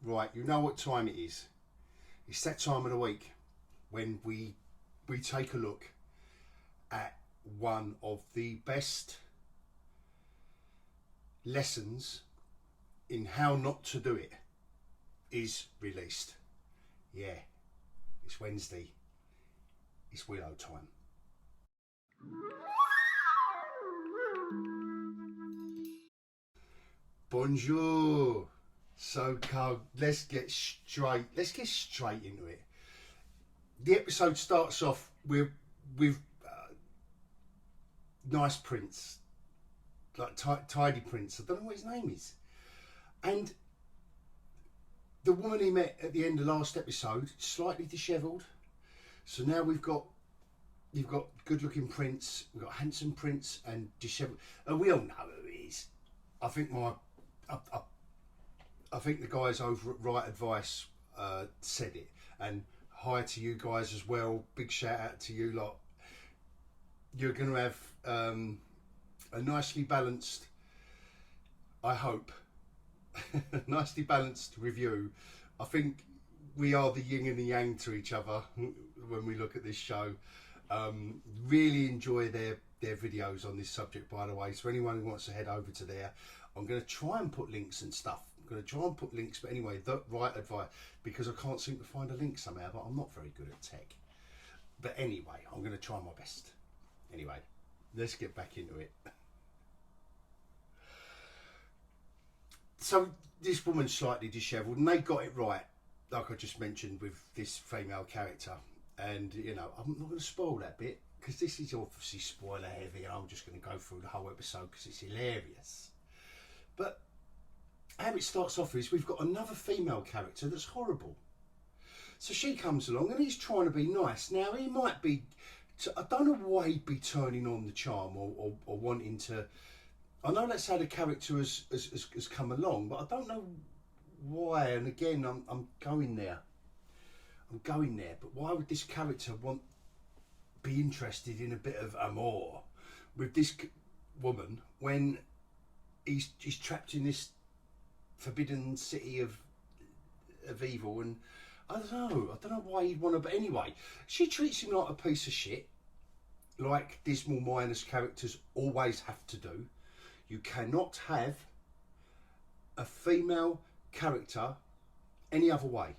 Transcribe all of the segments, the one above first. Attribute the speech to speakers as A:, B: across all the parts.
A: Right, you know what time it is. It's that time of the week when we take a look at one of the best lessons in how not to do it is released. Yeah, it's Wednesday. It's Willow time. Bonjour. So, Carl, let's get straight into it. The episode starts off with nice prints, like tidy prints. I don't know what his name is, and the woman he met at the end of last episode, slightly dishevelled. So now you've got good-looking Prince, we've got handsome Prince, and dishevelled. And we all know who it is. I think I think the guys over at Right Advice said it. And hi to you guys as well. Big shout out to you lot. You're going to have a nicely balanced, I hope, nicely balanced review. I think we are the yin and the yang to each other when we look at this show. Really enjoy their videos on this subject, by the way. So anyone who wants to head over to there, I'm going to try and put links and stuff. I'm going to try and put links, but anyway, the Right Advice, because I can't seem to find a link somehow, but I'm not very good at tech. But anyway, I'm going to try my best. Anyway, let's get back into it. So this woman's slightly dishevelled, and they got it right, like I just mentioned with this female character. And you know, I'm not going to spoil that bit because this is obviously spoiler heavy, and I'm just going to go through the whole episode because it's hilarious. But how it starts off is we've got another female character that's horrible. So she comes along and he's trying to be nice. Now he might be, I don't know why he'd be turning on the charm or wanting to. I know that's how the character has come along, but I don't know why. And again, I'm going there. But why would this character be interested in a bit of amour with this woman when he's trapped in this forbidden city of evil? And I don't know why he'd want to. But anyway, she treats him like a piece of shit, like Dismal Minus characters always have to do. You cannot have a female character any other way.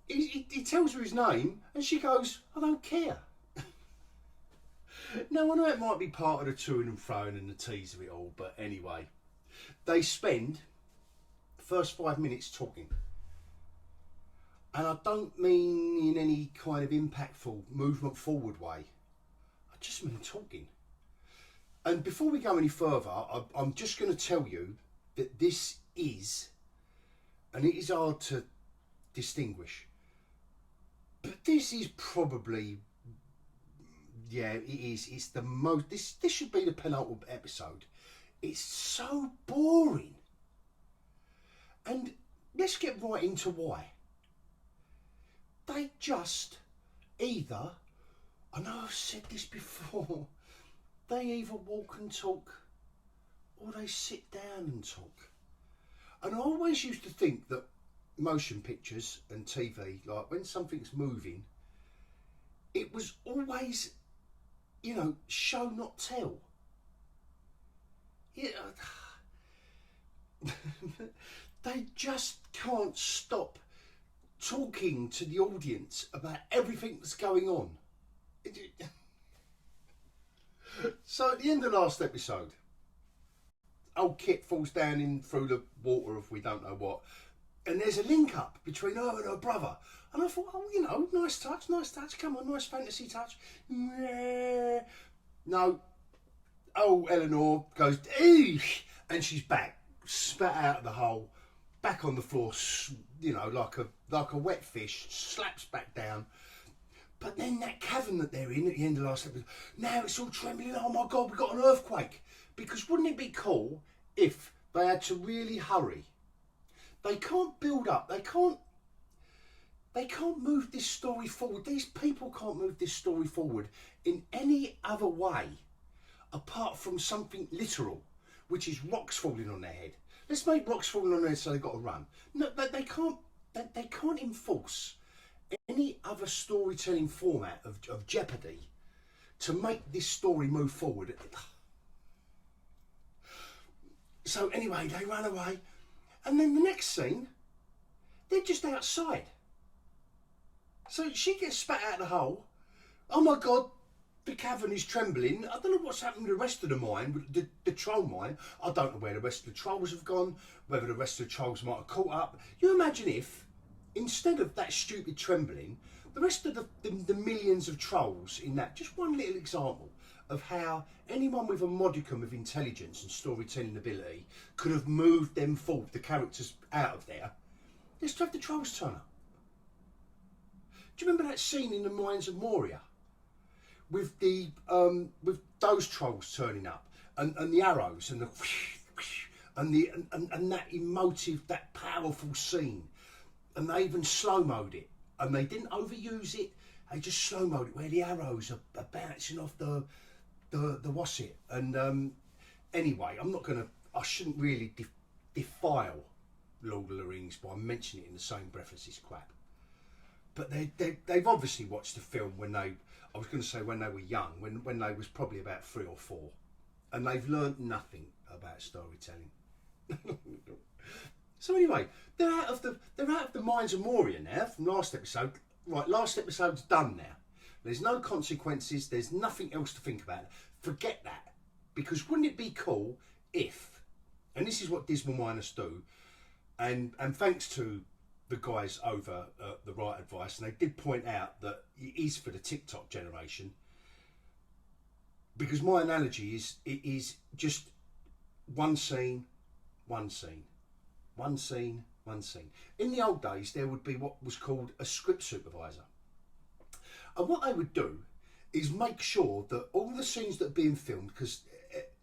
A: He tells her his name and she goes, I don't care. Now, I know it might be part of the toing and froing and the tease of it all, but anyway, they spend the first 5 minutes talking. And I don't mean in any kind of impactful movement forward way. I just mean talking. And before we go any further, I'm just going to tell you that this is, and it is hard to distinguish, but this is probably, yeah, it is. It's the most. This should be the penultimate episode. It's so boring. And let's get right into why. They just either, I know I've said this before, they either walk and talk or they sit down and talk. And I always used to think that motion pictures and TV, like when something's moving, it was always, you know, show not tell. Yeah, they just can't stop talking to the audience about everything that's going on. So at the end of last episode, old Kit falls down in through the water of we don't know what, and there's a link up between her and her brother. And I thought, oh, you know, nice touch, come on, nice fantasy touch. No. Oh, Eleanor goes, eesh, and she's back, spat out of the hole, back on the floor, you know, like a wet fish, slaps back down. But then that cavern that they're in at the end of last episode, now it's all trembling. Oh my God, we've got an earthquake. Because wouldn't it be cool if they had to really hurry? They can't build up. They can't move this story forward. These people can't move this story forward in any other way apart from something literal, which is rocks falling on their head. Let's make rocks falling on their so they've got to run. No, they can't. They can't enforce any other storytelling format of Jeopardy to make this story move forward. So anyway, they run away, and then the next scene, they're just outside. So she gets spat out the hole. Oh my God, the cavern is trembling. I don't know what's happened to the rest of the mine, the troll mine. I don't know where the rest of the trolls have gone, whether the rest of the trolls might have caught up. You imagine if, instead of that stupid trembling, the rest of the millions of trolls in that, just one little example of how anyone with a modicum of intelligence and storytelling ability could have moved them forward, the characters out of there. Let's have the trolls turn up. Do you remember that scene in the Mines of Moria with the with those trolls turning up and the arrows and the and that emotive, that powerful scene, and they even slow-moed it, and they didn't overuse it. They just slow-moed it where the arrows are bouncing off the what's it. And anyway, I shouldn't really defile Lord of the Rings by mentioning it in the same breath as this crap. But they've obviously watched the film when they were young, when they was probably about 3 or 4, and they've learnt nothing about storytelling. So anyway, they're out of the Mines of Moria now from last episode. Right, last episode's done now. There's no consequences. There's nothing else to think about. Forget that, because wouldn't it be cool if, and this is what Dismal Minus do, and thanks to the guys over the Right Advice, and they did point out that it is for the TikTok generation, because my analogy is just one scene, one scene, one scene, one scene. In the old days, there would be what was called a script supervisor, and what they would do is make sure that all the scenes that are being filmed, because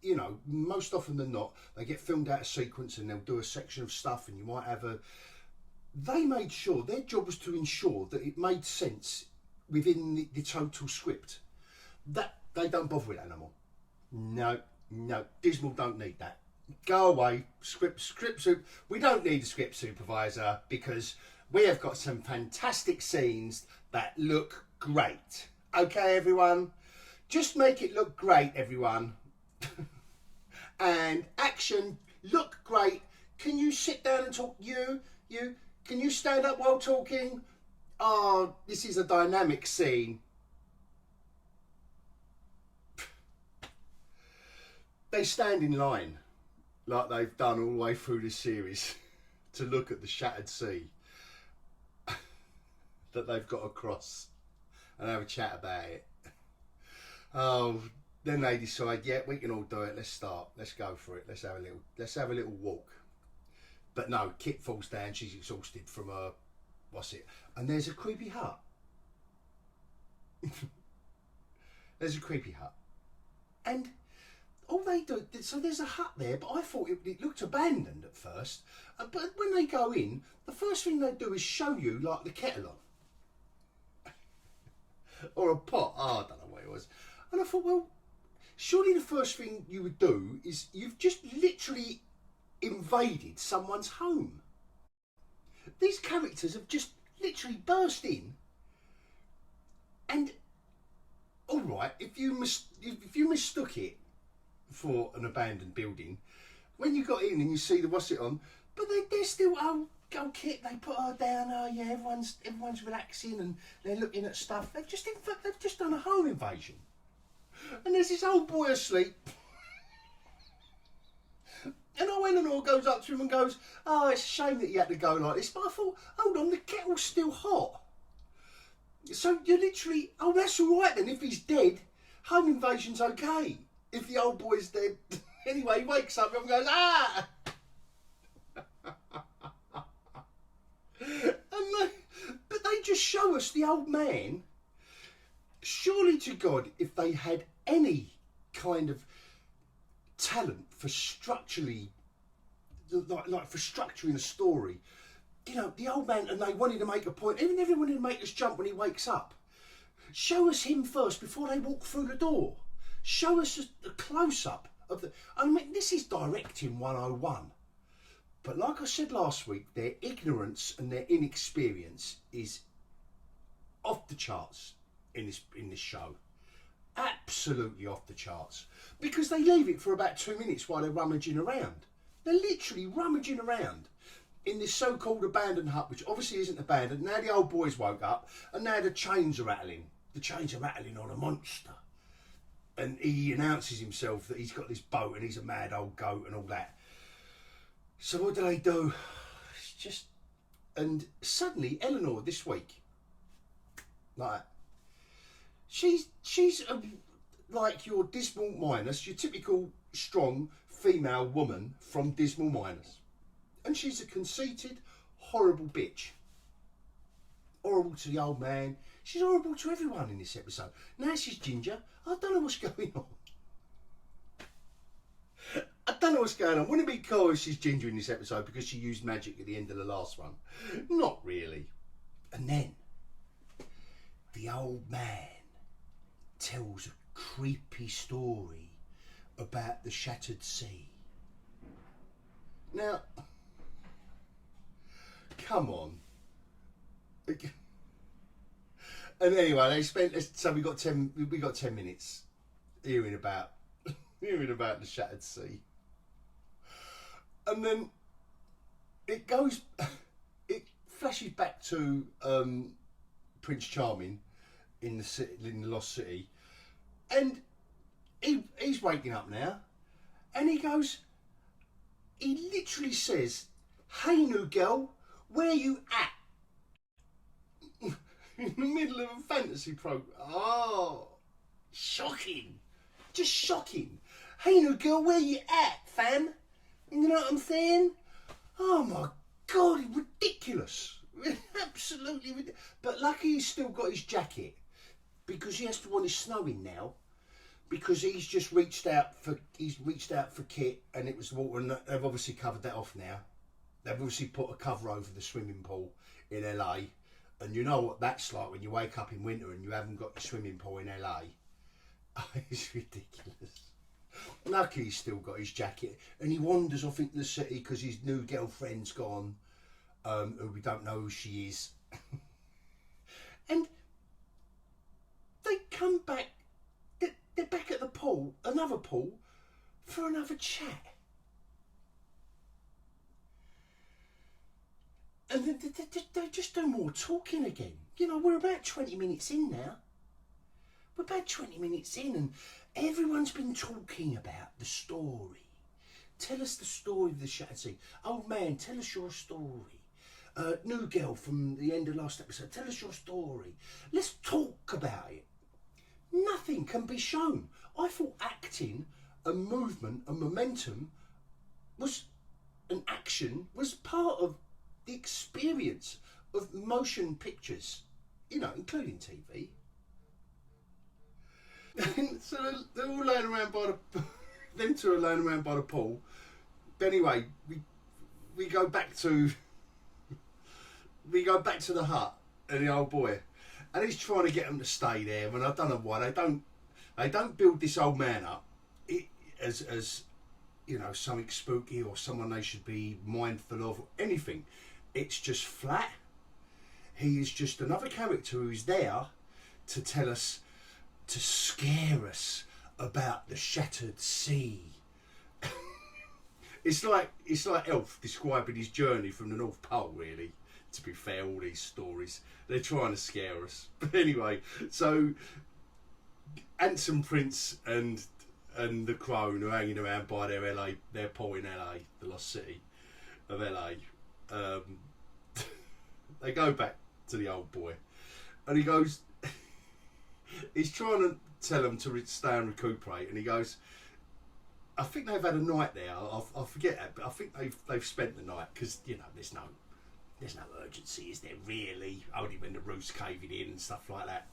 A: you know, most often than not, they get filmed out of sequence and they'll do a section of stuff, and you might have they made sure, their job was to ensure that it made sense within the total script. That they don't bother with that no more. No, Dismal don't need that. Go away, script. We don't need a script supervisor, because we have got some fantastic scenes that look great. Okay, everyone, just make it look great, everyone. And action, look great. Can you sit down and talk? You. Can you stand up while talking? Oh, this is a dynamic scene. They stand in line, like they've done all the way through this series, to look at the shattered sea that they've got across and have a chat about it. Oh, then they decide, yeah, we can all do it. Let's start. Let's go for it. Let's have a little walk. But no, Kit falls down. She's exhausted from her, what's it? And there's a creepy hut. There's a creepy hut. And all they do, so there's a hut there, but I thought it looked abandoned at first. But when they go in, the first thing they do is show you like the kettle on. Or a pot. Oh, I don't know what it was. And I thought, well, surely the first thing you would do is you've just literally invaded someone's home. These characters have just literally burst in, and all right, if you mistook it for an abandoned building, when you got in and you see the what's it on, but they're still Kit. They put her down. Oh yeah, everyone's relaxing and they're looking at stuff. They've just done a home invasion, and there's this old boy asleep. And Eleanor goes up to him and goes, oh, it's a shame that you had to go like this. But I thought, hold on, the kettle's still hot. So you're literally, oh, that's all right then. If he's dead, home invasion's okay. If the old boy's dead. Anyway, he wakes up and goes, ah! But they just show us the old man. Surely to God, if they had any kind of talent for structurally, like for structuring a story, you know, the old man, and they wanted to make a point, even if they wanted to make us jump when he wakes up, show us him first before they walk through the door. Show us a close-up of the, I mean, this is directing 101. But like I said last week, their ignorance and their inexperience is off the charts in this show. Absolutely off the charts. Because they leave it for about 2 minutes while they're rummaging around. They're literally rummaging around in this so-called abandoned hut, which obviously isn't abandoned. Now the old boys woke up and now the chains are rattling. The chains are rattling on a monster. And he announces himself that he's got this boat and he's a mad old goat and all that. So what do they do? It's just... And suddenly Eleanor this week, like, she's like your Dismal Minus, your typical strong female woman from Dismal Minus. And she's a conceited, horrible bitch. Horrible to the old man. She's horrible to everyone in this episode. Now she's ginger. I don't know what's going on. I don't know what's going on. Wouldn't it be cool if she's ginger in this episode because she used magic at the end of the last one? Not really. And then the old man tells a creepy story about the shattered sea. Now, come on. And anyway, they spent. So we got 10 minutes hearing about the shattered sea, and then it flashes back to Prince Charming in the Lost City, and he's waking up now, and he literally says, "Hey, new girl, where you at?" In the middle of a fantasy program. Oh, shocking. Just shocking. Hey, new girl, where you at, fam? You know what I'm saying? Oh, my God, ridiculous. Absolutely ridiculous. But lucky he's still got his jacket, because he has to want his snowing now, because he's just reached out for Kit, and it was water, and they've obviously covered that off now. They've obviously put a cover over the swimming pool in LA. And you know what that's like when you wake up in winter and you haven't got your swimming pool in LA. It's ridiculous. Lucky he's still got his jacket. And he wanders off into the city because his new girlfriend's gone, who we don't know who she is. And they come back, they're back at the pool, another pool, for another chat. And they just do more talking again. You know, we're about 20 minutes in now. We're about 20 minutes in and everyone's been talking about the story. Tell us the story of the Shattered Sea. Old man, tell us your story. New girl from the end of last episode, tell us your story. Let's talk about it. Nothing can be shown. I thought acting and movement and momentum and action was part of the experience of motion pictures, you know, including TV. So they're all laying around by them two are laying around by the pool. But anyway, we go back to the hut and the old boy, and he's trying to get them to stay there. And I don't know why they don't build this old man up as you know, something spooky or someone they should be mindful of or anything. It's just flat. He is just another character who's there to tell us, to scare us about the shattered sea. It's like Elf describing his journey from the North Pole, really. To be fair, all these stories, they're trying to scare us. But anyway, so Anson Prince and the Crone are hanging around by their pool in LA, the Lost City of LA. They go back to the old boy, and he goes. He's trying to tell them to stay and recuperate, and he goes, "I think they've had a night there. I forget that, but I think they've spent the night because you know there's no urgency, is there really? Only when the roof's caving in and stuff like that."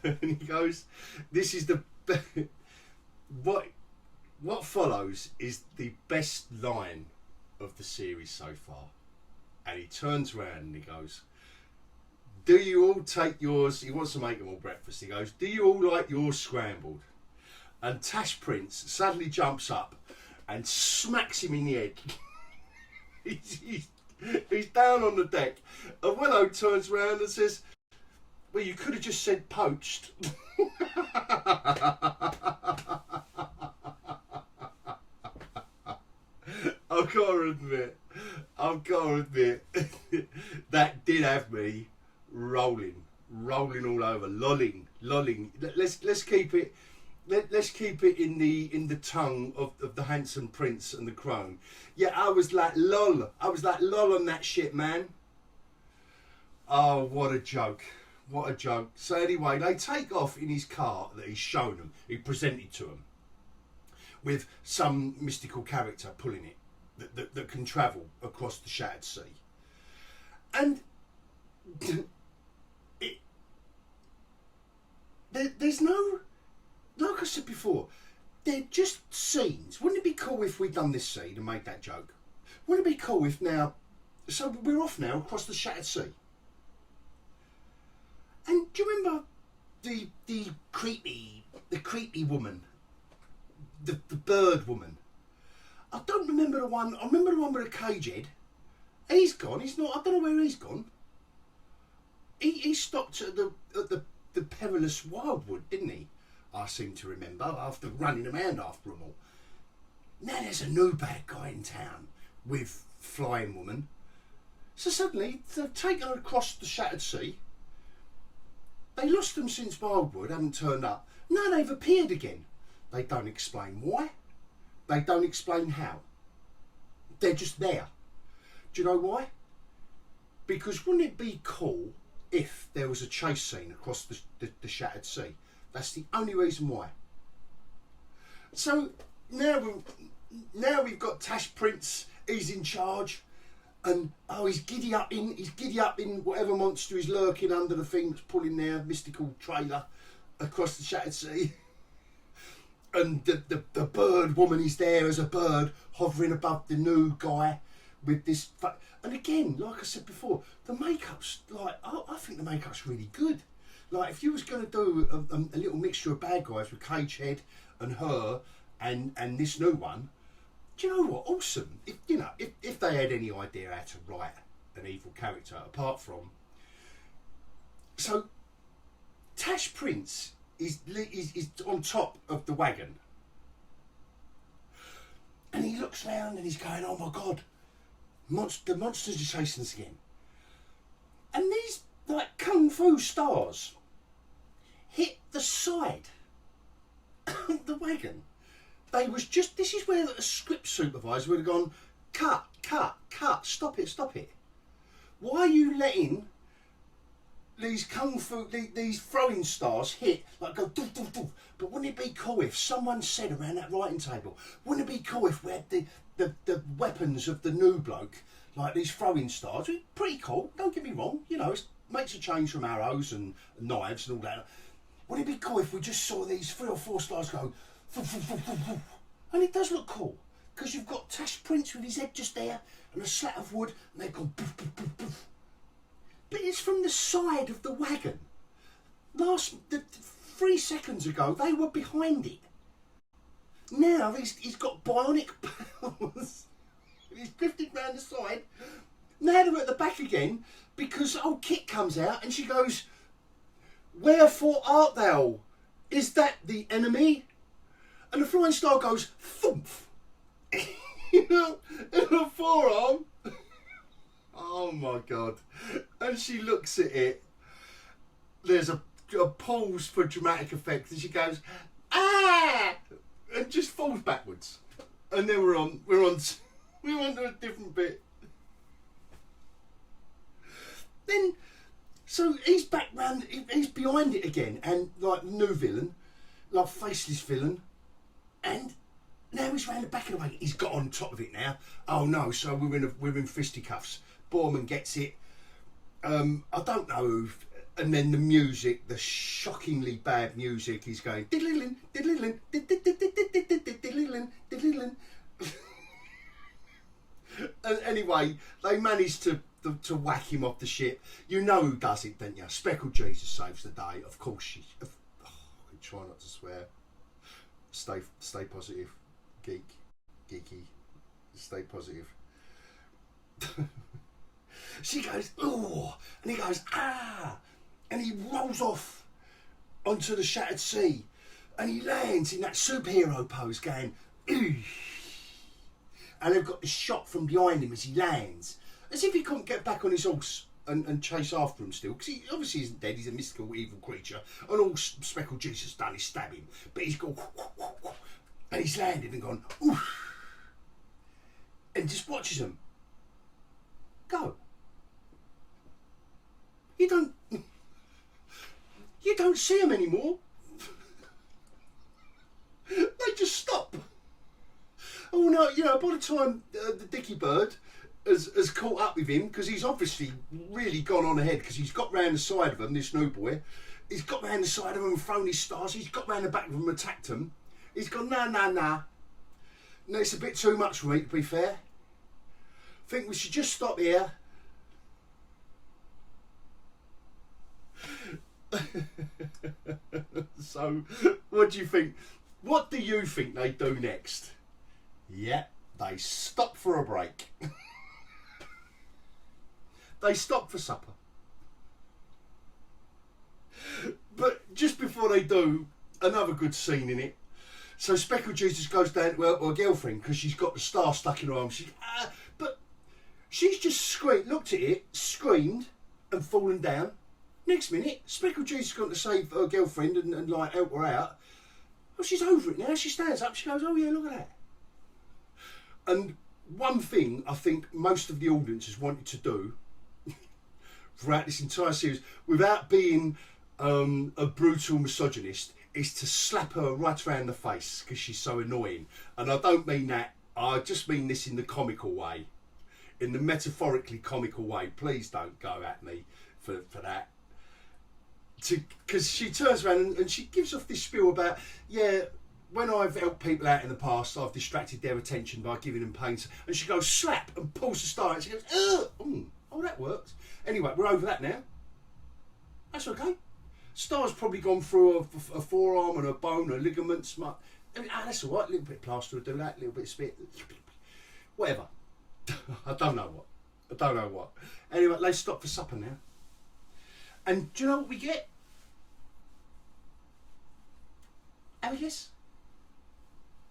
A: And he goes, "This is the what follows is the best line of the series so far." And he turns around and he goes, "Do you all take yours?" He wants to make them all breakfast. He goes, "Do you all like yours scrambled?" And Tash Prince suddenly jumps up and smacks him in the head he's down on the deck, and Willow turns around and says, "Well, you could have just said poached." I've got to admit, that did have me rolling all over, lolling. Let's keep it. Let's keep it in the tongue of the handsome prince and the crone. Yeah, I was like lol on that shit, man. Oh, what a joke. So anyway, they take off in his car that he's shown them, he presented to them, with some mystical character pulling it that can travel across the Shattered Sea. And there's no, like I said before, they're just scenes. Wouldn't it be cool if we'd done this scene and made that joke? Wouldn't it be cool if now, so we're off now across the Shattered Sea. And do you remember the creepy woman, the bird woman? I don't remember the one. I remember the one with a cage head. He's gone. He's not. I don't know where he's gone. He stopped at the perilous wildwood, didn't he? I seem to remember, after running around after them all. Now there's a new bad guy in town with Flying Woman. So suddenly they've taken her across the Shattered Sea. They lost them since Wildwood, haven't turned up. Now they've appeared again. They don't explain why. They don't explain how. They're just there. Do you know why? Because wouldn't it be cool if there was a chase scene across the Shattered Sea? That's the only reason why. So now we've got Tash Prince. He's in charge. And he's giddy up in whatever monster is lurking under the thing that's pulling their mystical trailer across the Shattered Sea. And the bird woman is there as a bird hovering above the new guy with this. And again, like I said before, the makeup's like, I think the makeup's really good. Like if you was going to do a little mixture of bad guys with Cagehead and her and this new one. Do you know what? Awesome. If they had any idea how to write an evil character, apart from, so Tash Prince is on top of the wagon, and he looks round and he's going, "Oh my God, the monsters are chasing us again!" And these like kung fu stars hit the side of the wagon. They was just, this is where the script supervisor would have gone, cut, stop it. Why are you letting these kung fu, these throwing stars hit, like go doof, doof, doof. But wouldn't it be cool if someone said around that writing table, wouldn't it be cool if we had the weapons of the new bloke, like these throwing stars? Pretty cool, don't get me wrong, it makes a change from arrows and knives and all that. Wouldn't it be cool if we just saw these 3 or 4 stars go, and it does look cool because you've got Tash Prince with his head just there and a slat of wood, and they've gone poof, poof, poof, poof. But it's from the side of the wagon. 3 seconds ago they were behind it. Now he's got bionic powers. He's drifted round the side. Now they're at the back again because old Kit comes out and she goes, "Wherefore art thou? Is that the enemy?" And the flying star goes thump, in her forearm. Oh my God! And she looks at it. There's a pause for dramatic effect, and she goes, "Ah!" and just falls backwards. And then we're on to a different bit. Then, so he's back round. He's behind it again, and like the new villain, like faceless villain. And now he's round the back of the wagon. He's got on top of it now. Oh no! So we're in fisticuffs. Borman gets it. I don't know. And then the music, the shockingly bad music, is going. And anyway, they managed to whack him off the ship. You know who does it, don't you? Speckled Jesus saves the day. Of course she. I try not to swear. Stay positive, geeky, stay positive. She goes, oh, and he goes, ah, and he rolls off onto the shattered sea, and he lands in that superhero pose going, ooh. And they've got the shot from behind him as he lands, as if he couldn't get back on his horse and chase after him still, because he obviously isn't dead, he's a mystical evil creature, and all Speckled Jesus done is stab him, but he's gone, and he's landed and gone, oof, and just watches them go. You don't see them anymore. They just stop. Oh no, you know, by the time the dicky bird has caught up with him, because he's obviously really gone on ahead, because he's got round the side of them, this new boy, he's got round the side of them and thrown his stars, he's got round the back of them and attacked them. He's gone, nah. No, it's a bit too much for me, to be fair. I think we should just stop here. So, what do you think? What do you think they do next? Yeah, they stop for a break. They stop for supper. But just before they do, another good scene in it. So Speckled Jesus goes down to help her girlfriend because she's got the star stuck in her arm. But she's just screamed, looked at it, screamed, and fallen down. Next minute, Speckled Jesus gone to save her girlfriend and like help her out. Oh, she's over it now. She stands up. She goes, oh yeah, look at that. And one thing I think most of the audience has wanted to do throughout this entire series, without being a brutal misogynist, is to slap her right around the face because she's so annoying. And I don't mean that. I just mean this in the comical way, in the metaphorically comical way. Please don't go at me for that. Because she turns around and she gives off this spiel about, yeah, when I've helped people out in the past, I've distracted their attention by giving them pain. And she goes, slap, and pulls the star, and she goes, ugh. Oh, that works. Anyway, we're over that now. That's okay. Star's probably gone through a forearm and a bone, a ligaments. That's all right. A little bit of plaster will do that, a little bit of spit. Whatever. I don't know what. Anyway, they stop for supper now. And do you know what we get? Have a guess?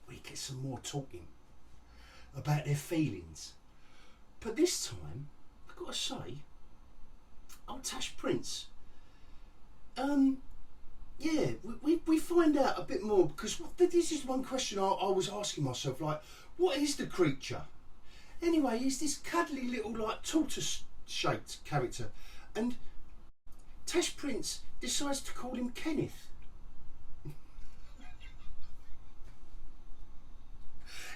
A: We get some more talking about their feelings. But this time, I've got to say, old Tash Prince, yeah, we find out a bit more, because this is one question I was asking myself, like, what is the creature? Anyway, he's this cuddly little, like, tortoise-shaped character, and Tash Prince decides to call him Kenneth.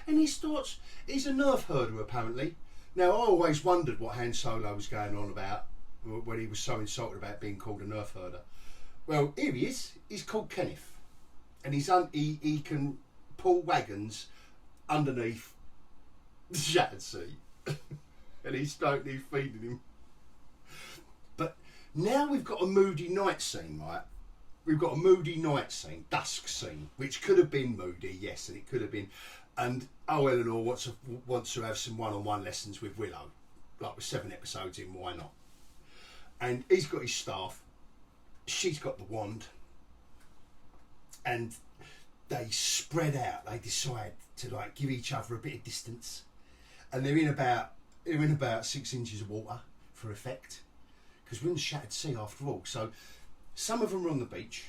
A: And he's a nerf herder apparently. Now I always wondered what Han Solo was going on about when he was so insulted about being called a nerf herder. Well, here he is. He's called Kenneth, and he can pull wagons underneath the shattered sea, and he's totally feeding him. But now we've got a moody night scene, right? We've got a moody night scene, dusk scene, which could have been moody, yes, and it could have been. And Eleanor wants to have some one-on-one lessons with Willow, like with 7 episodes in, why not? And he's got his staff, she's got the wand, and they spread out. They decide to like give each other a bit of distance, and they're in about 6 inches of water for effect, because we're in the shattered sea after all. So some of them are on the beach.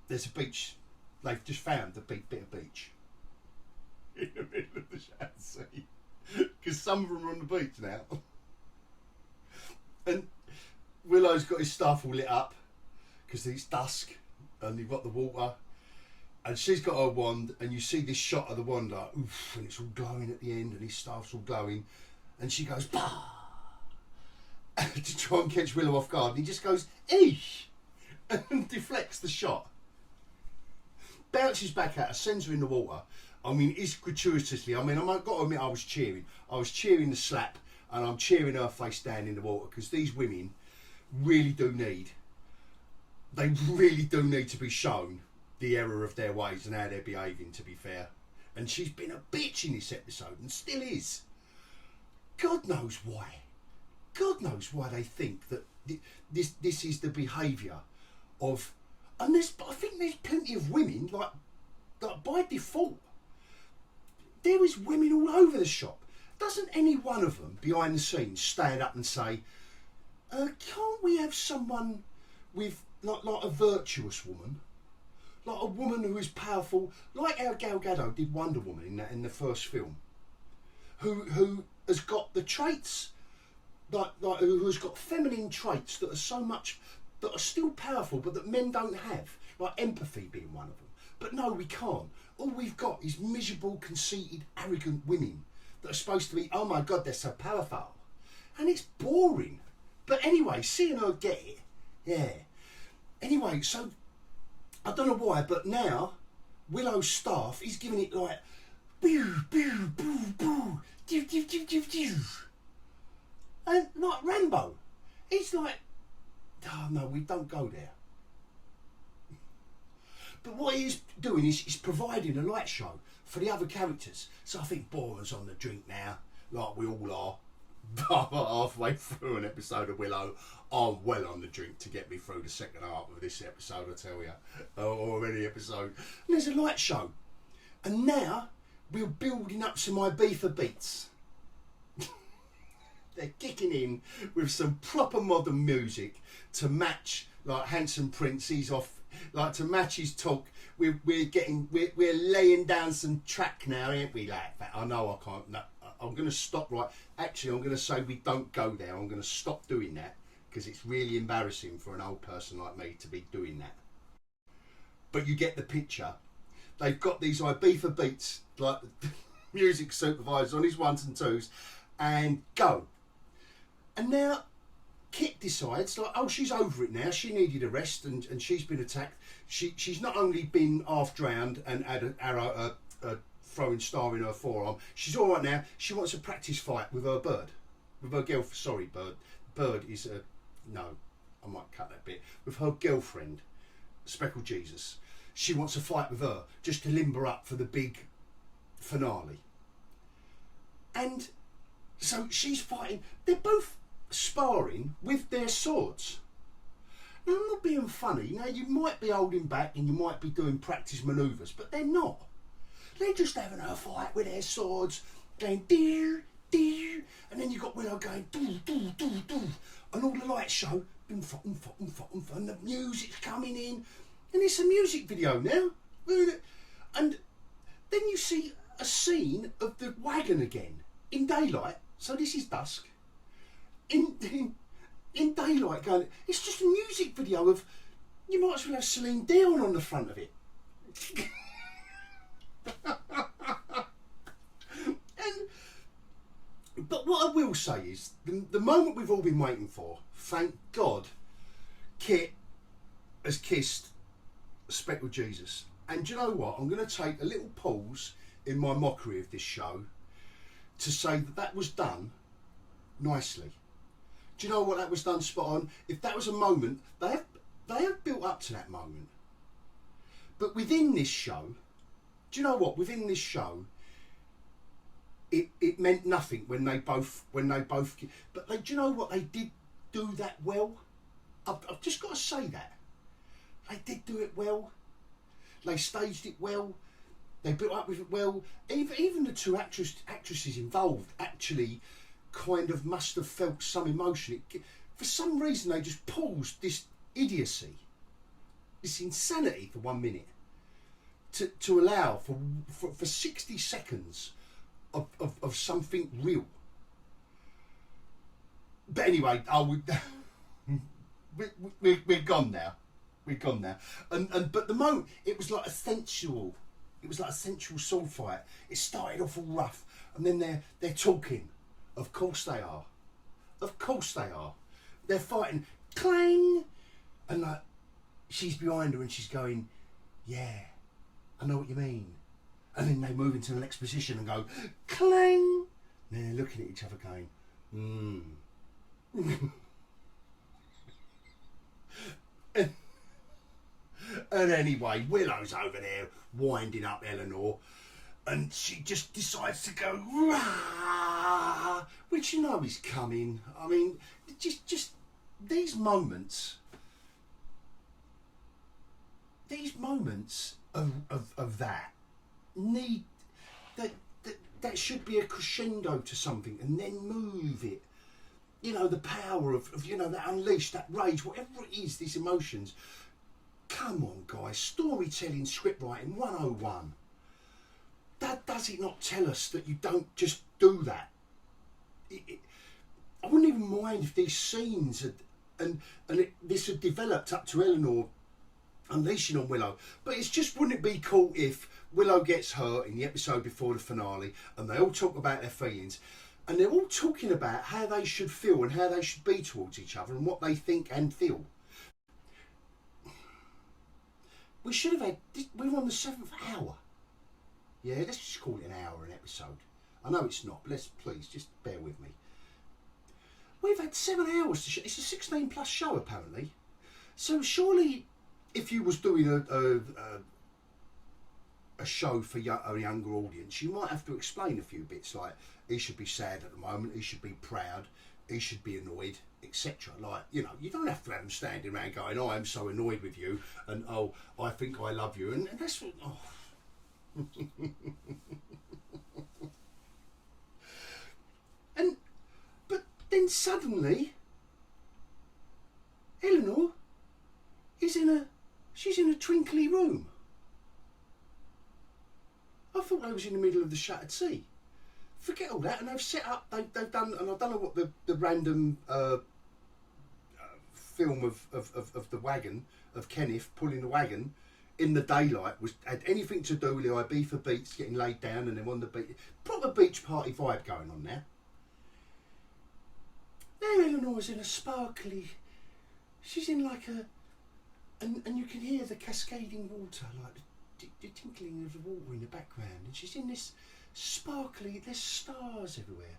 A: There's a beach. They've just found a big bit of beach in the middle of the shattered sea, because some of them are on the beach now. And Willow's got his stuff all lit up because it's dusk and you've got the water, and she's got her wand, and you see this shot of the wand like, oof, and it's all glowing at the end and his staff's all glowing, and she goes bah, to try and catch Willow off guard, and he just goes eesh and deflects the shot, bounces back at her, sends her in the water. I mean, it's gratuitously, I mean, I've got to admit I was cheering the slap, and I'm cheering her face down in the water, because these women really do need to be shown the error of their ways and how they're behaving, to be fair. And she's been a bitch in this episode and still is. God knows why. God knows why they think that this is the behaviour of, and I think there's plenty of women like by default. There is women all over the shop. Doesn't any one of them behind the scenes stand up and say, can't we have someone with like a virtuous woman, like a woman who is powerful, like how Gal Gadot did Wonder Woman in the first film, who has got the traits, like who has got feminine traits that are so much, that are still powerful, but that men don't have, like empathy being one of them. But no, we can't. All we've got is miserable, conceited, arrogant women that are supposed to be, oh my God, they're so powerful. And it's boring. But anyway, seeing her get it, yeah. Anyway, so, I don't know why, but now, Willow's staff is giving it like, boo, boo, boo, boo, do, do, do, do, do. And like Rambo, it's like, oh no, we don't go there. But what he's doing is he's providing a light show for the other characters. So I think Bora's on the drink now, like we all are. Halfway through an episode of Willow, I'm well on the drink to get me through the second half of this episode, I tell you, or any episode. And there's a light show. And now we're building up some Ibiza beats. They're kicking in with some proper modern music to match, like Handsome Prince, he's off, like to match his talk. We're laying down some track now, ain't we? Like that. I know I can't. No, I'm going to stop right. Actually, I'm going to say we don't go there. I'm going to stop doing that because it's really embarrassing for an old person like me to be doing that. But you get the picture. They've got these Ibiza beats, like music supervisor on his ones and twos, and go. And now Kit decides, like, oh, she's over it now. She needed a rest, and she's been attacked. She's not only been half drowned and had an arrow, a throwing star in her forearm. She's all right now. She wants a practice fight with her bird, with her girlfriend. Sorry, bird. Bird is a no. I might cut that bit. With her girlfriend, Speckled Jesus. She wants a fight with her just to limber up for the big finale. And so she's fighting. They're both sparring with their swords. Now, I'm not being funny. Now, you might be holding back and you might be doing practice manoeuvres, but they're not. They're just having a fight with their swords, going dear, dear, and then you've got Willow going doo, doo, doo, doo, and all the lights show, and the music's coming in, and it's a music video now, and then you see a scene of the wagon again in daylight. So this is dusk. In daylight, going. It's just a music video of. You might as well have Celine Dion on the front of it. But what I will say is the moment we've all been waiting for. Thank God, Kit has kissed Speckled Jesus. And do you know what? I'm going to take a little pause in my mockery of this show to say that was done nicely. Do you know what? That was done spot on. If that was a moment, they have built up to that moment. But within this show, do you know what? Within this show, it meant nothing when they both. But do you know what? They did do that well. I've just got to say that they did do it well. They staged it well. They built up with it well. Even the two actresses involved actually kind of must have felt some emotion. For some reason, they just paused this idiocy, this insanity for 1 minute, to allow for 60 seconds of something real. But anyway, we're gone now. We're gone now. But the moment it was like a sensual. It was like a sensual sword fight. It started off all rough, and then they're talking. Of course they are. Of course they are. They're fighting. Clang! And like, she's behind her and she's going, yeah, I know what you mean. And then they move into the next position and go, clang! And they're looking at each other going, and anyway, Willow's over there winding up Eleanor. and she just decides to go, rah, which you know is coming. I mean, just these moments of that need that should be a crescendo to something, and then move it. You know, the power of you know, that unleash, that rage, whatever it is, these emotions. Come on, guys, storytelling, script writing 101. Does it not tell us that you don't just do that? I wouldn't even mind if these scenes had, this had developed up to Eleanor unleashing on Willow, but it's just, wouldn't it be cool if Willow gets hurt in the episode before the finale and they all talk about their feelings, and they're all talking about how they should feel and how they should be towards each other and what they think and feel. We should have had, we're on the 7th hour. Yeah, let's just call it an hour an episode. I know it's not, but let's please just bear with me. We've had 7 hours to show. It's a 16 plus show apparently. So surely if you was doing a show for a younger audience, you might have to explain a few bits, like he should be sad at the moment, he should be proud, he should be annoyed, etc. Like, you know, you don't have to have them standing around going, oh, I'm so annoyed with you, and oh, I think I love you, and that's what, oh. But then suddenly Eleanor is she's in a twinkly room. I thought they was in the middle of the Shattered Sea. Forget all that, and they've set up, they've done, and I don't know what the random film of the wagon, of Kenneth pulling the wagon in the daylight had anything to do with the Ibiza beats getting laid down and then on the beach. Proper beach party vibe going on now. There Eleanor's in a sparkly, she's in like a, and you can hear the cascading water, like the tinkling of the water in the background, and she's in this sparkly, there's stars everywhere,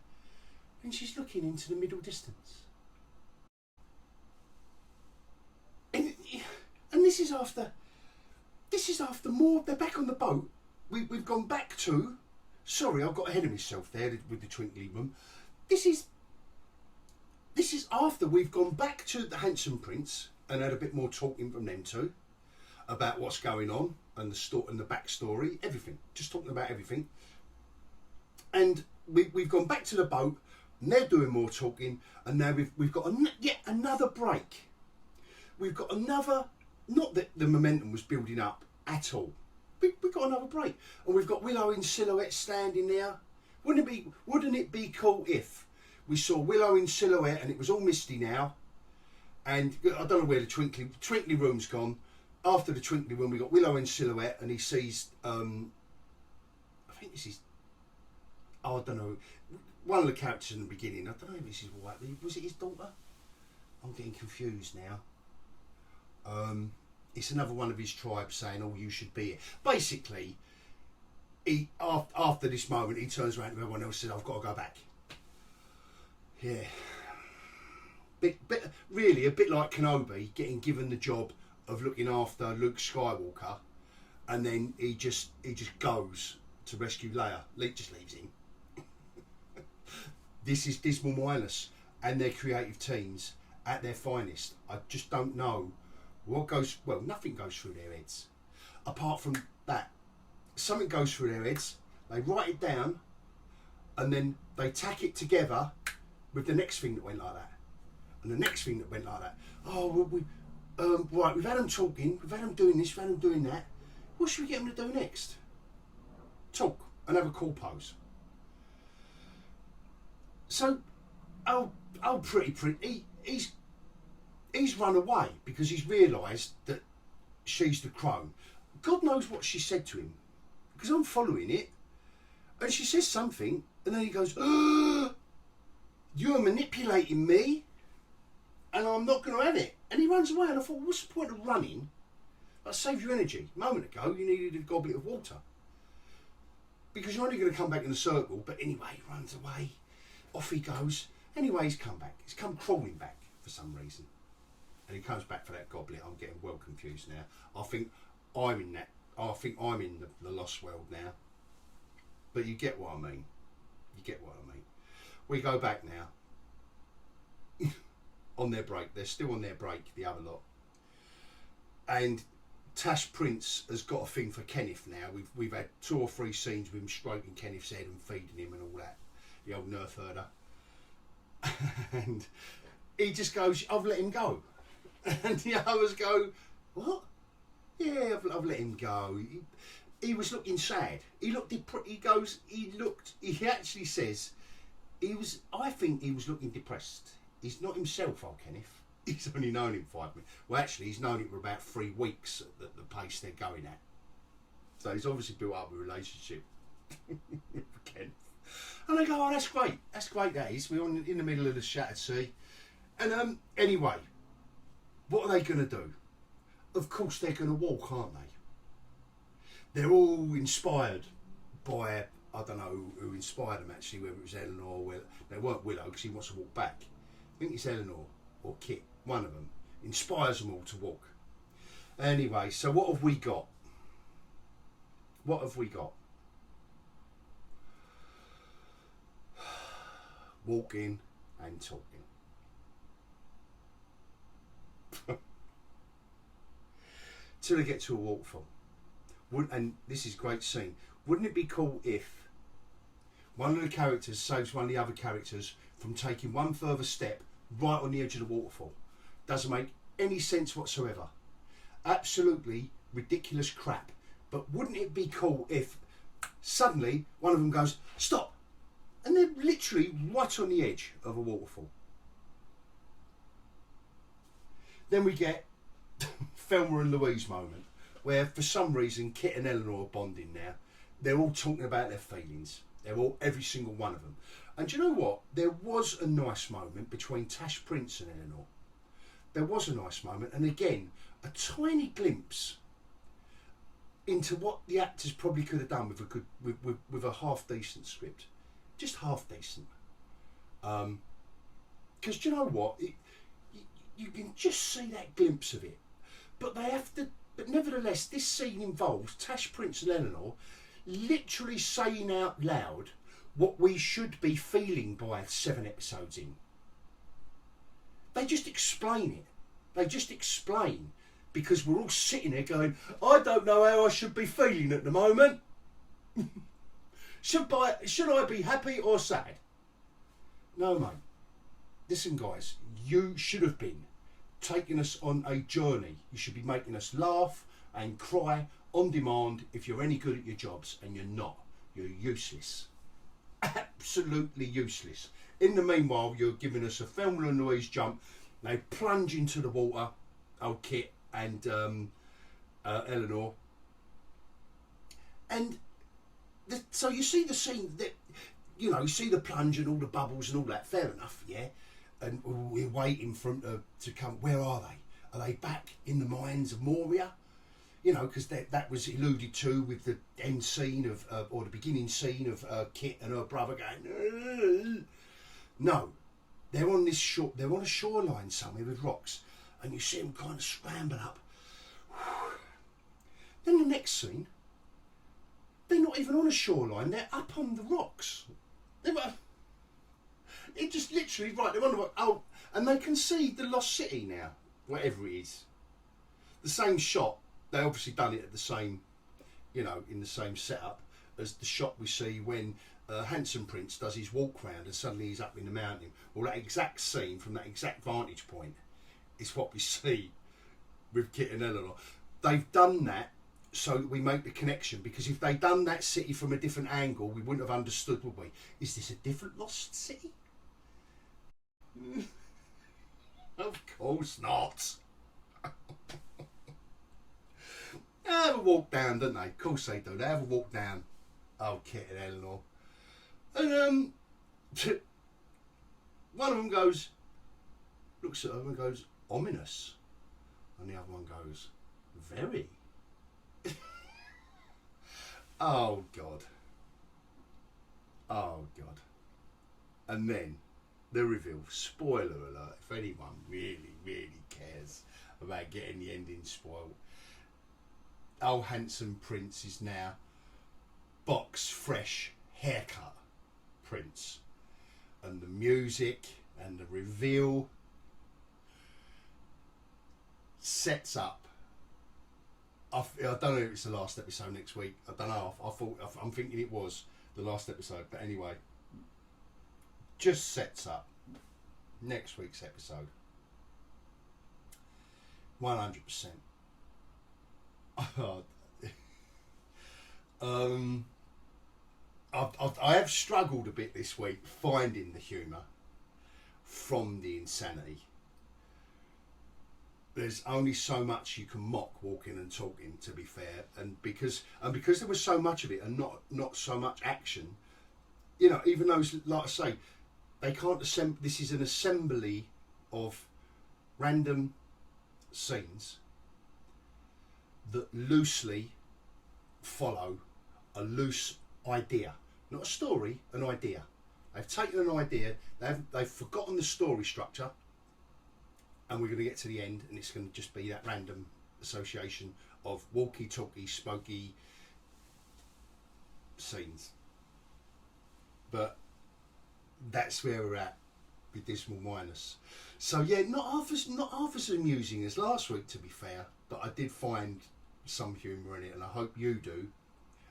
A: and she's looking into the middle distance. And this is after more, they're back on the boat. We've gone back to, sorry, I got ahead of myself there with the twinkly room. This is after we've gone back to the Handsome Prince and had a bit more talking from them two about what's going on and the backstory, everything, just talking about everything. And we've gone back to the boat and they're doing more talking, and now we've got yet another break. We've got another, not that the momentum was building up at all. We've got another break, and we've got Willow in silhouette standing there. Wouldn't it be cool if we saw Willow in silhouette and it was all misty now, and I don't know where the twinkly room's gone. After the twinkly room, we got Willow in silhouette, and he sees, I think this is, I don't know, one of the characters in the beginning. I don't know if this is what, was it his daughter? I'm getting confused now. It's another one of his tribes saying, oh, you should be here. Basically, after this moment, he turns around to everyone else and says, I've got to go back. Yeah. Really, a bit like Kenobi getting given the job of looking after Luke Skywalker, and then he just goes to rescue Leia. Just leaves him. This is Dismal Minus and their creative teams at their finest. I just don't know what goes, well, nothing goes through their heads. Apart from that, something goes through their heads, they write it down, and then they tack it together with the next thing that went like that. And the next thing that went like that. Oh, well, right, we've had them talking, we've had them doing this, we've had them doing that. What should we get them to do next? Talk and have a cool pose. So, pretty, he's run away because he's realised that she's the crone. God knows what she said to him, because I'm following it, and she says something, and then he goes, you're manipulating me, and I'm not going to have it. And he runs away, and I thought, what's the point of running? Like, save your energy. A moment ago, you needed a goblet of water, because you're only going to come back in a circle. But anyway, he runs away, off he goes. Anyway, he's come back. He's come crawling back for some reason. And he comes back for that goblet. I'm getting well confused now. I think I'm in the Lost World now. But you get what I mean. You get what I mean. We go back now. On their break. They're still on their break, the other lot. And Tash Prince has got a thing for Kenneth now. We've had 2 or 3 scenes with him stroking Kenneth's head and feeding him and all that. The old nerf herder. And he just goes, I've let him go. And the others go, what? Yeah, I've let him go. He was looking sad. He looked, he actually says, I think he was looking depressed. He's not himself, old Kenneth. He's only known him 5 minutes. Well, actually, he's known him for about 3 weeks at the pace they're going at. So he's obviously built up a relationship with Kenneth. And I go, oh, that's great. That's great, that is. We're in the middle of the Shattered Sea. And anyway, what are they going to do? Of course, they're going to walk, aren't they? They're all inspired by, I don't know who inspired them actually, whether it was Eleanor or Willow. They weren't Willow because he wants to walk back. I think it's Eleanor or Kit, one of them. Inspires them all to walk. Anyway, so what have we got? What have we got? Walking and talking. Till they get to a waterfall. And this is a great scene. Wouldn't it be cool if one of the characters saves one of the other characters from taking one further step right on the edge of the waterfall? Doesn't make any sense whatsoever. Absolutely ridiculous crap. But wouldn't it be cool if suddenly one of them goes, stop! And they're literally right on the edge of a waterfall. Then we get Thelma and Louise moment, where for some reason Kit and Eleanor are bonding now. They're all talking about their feelings. Every single one of them. And do you know what? There was a nice moment between Tash Prince and Eleanor. There was a nice moment, and again, a tiny glimpse into what the actors probably could have done with a half decent script. Just half decent. Because do you know what? You can just see that glimpse of it. But they have to. But nevertheless, this scene involves Tash Prince and Eleanor literally saying out loud what we should be feeling by 7 episodes in. They just explain it. They just explain, because we're all sitting there going, I don't know how I should be feeling at the moment. Should I be happy or sad? No, mate. Listen, guys, you should have been taking us on a journey. You should be making us laugh and cry on demand if you're any good at your jobs, and you're not. You're useless. Absolutely useless. In the meanwhile, you're giving us a Thelma and Louise jump. They plunge into the water, old Kit and Eleanor. And so you see the scene that, you know, you see the plunge and all the bubbles and all that. Fair enough, yeah. And we're waiting for them to come. Where are they? Are they back in the mines of Moria? You know, because that was alluded to with the end scene of, or the beginning scene of Kit and her brother going. No, they're on this shore. They're on a shoreline somewhere with rocks, and you see them kind of scramble up. Then the next scene, they're not even on a shoreline. They're up on the rocks. It just literally, right, they're on the rock. Oh, and they can see the lost city now, whatever it is. The same shot. They obviously done it at the same, you know, in the same setup as the shot we see when Handsome Prince does his walk round and suddenly he's up in the mountain. Well, that exact scene from that exact vantage point is what we see with Kit and Eleanor. They've done that so that we make the connection, because if they'd done that city from a different angle, we wouldn't have understood, would we? Is this a different lost city? Of course not. They have a walk down, don't they? Of course they do. They have a walk down. Oh, Kit and Eleanor. And one of them goes, looks at her and goes, ominous. And the other one goes, very. Oh, God. Oh, God. And then the reveal. Spoiler alert, if anyone really, really cares about getting the ending spoiled. Old Handsome Prince is now box fresh, haircut Prince, and the music and the reveal sets up. I don't know if it's the last episode next week. I don't know. I'm thinking it was the last episode, but anyway, just sets up next week's episode. 100%. I have struggled a bit this week finding the humour from the insanity. There's only so much you can mock walking and talking, to be fair, and because there was so much of it and not so much action, you know, even though, like I say, they can't assemble. This is an assembly of random scenes that loosely follow a loose idea, not a story, an idea. They've taken an idea, they've forgotten the story structure, and we're going to get to the end, and it's going to just be that random association of walkie-talkie, smoky scenes. But that's where we're at with Dismal Minus. So yeah, not half as amusing as last week, to be fair, but I did find some humour in it, and I hope you do.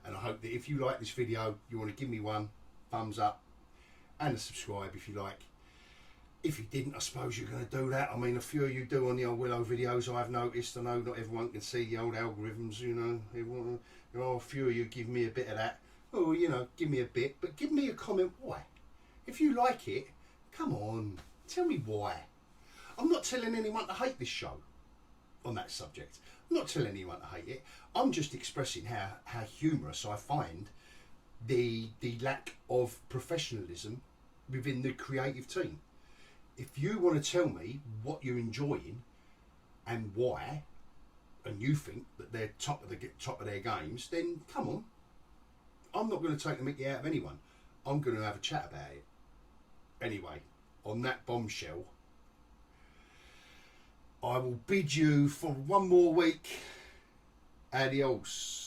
A: And I hope that if you like this video, you want to give me one thumbs up and a subscribe if you like. If you didn't, I suppose you're going to do that. I mean, a few of you do on the old Willow videos, I've noticed. I know not everyone can see the old algorithms, you know. A few of you give me a bit of that. Oh, you know, give me a bit, but give me a comment why. If you like it, come on, tell me why. I'm not telling anyone to hate this show on that subject. I'm not telling anyone to hate it. I'm just expressing how humorous I find the lack of professionalism within the creative team. If you want to tell me what you're enjoying and why, and you think that they're top of their games, then come on. I'm not going to take the mickey out of anyone. I'm going to have a chat about it. Anyway, on that bombshell, I will bid you for one more week. Adios.